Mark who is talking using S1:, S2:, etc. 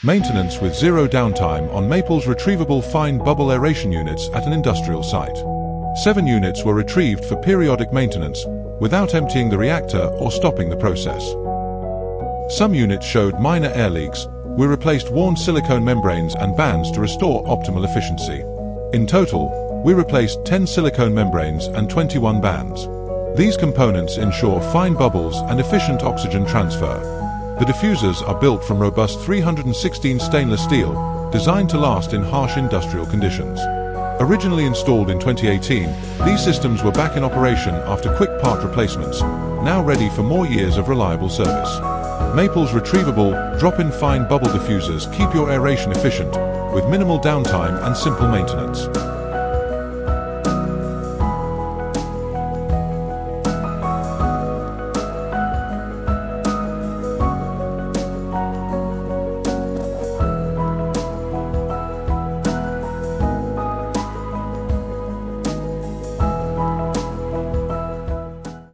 S1: Maintenance with zero downtime on Mapal's retrievable fine bubble aeration units at an industrial site. 7 units were retrieved for periodic maintenance, without emptying the reactor or stopping the process. Some units showed minor air leaks. We replaced worn silicone membranes and bands to restore optimal efficiency. In total, we replaced 10 silicone membranes and 21 bands. These components ensure fine bubbles and efficient oxygen transfer. The diffusers are built from robust 316 stainless steel, designed to last in harsh industrial conditions. Originally installed in 2018, these systems were back in operation after quick part replacements, now ready for more years of reliable service. Mapal's retrievable, drop-in fine bubble diffusers keep your aeration efficient, with minimal downtime and simple maintenance.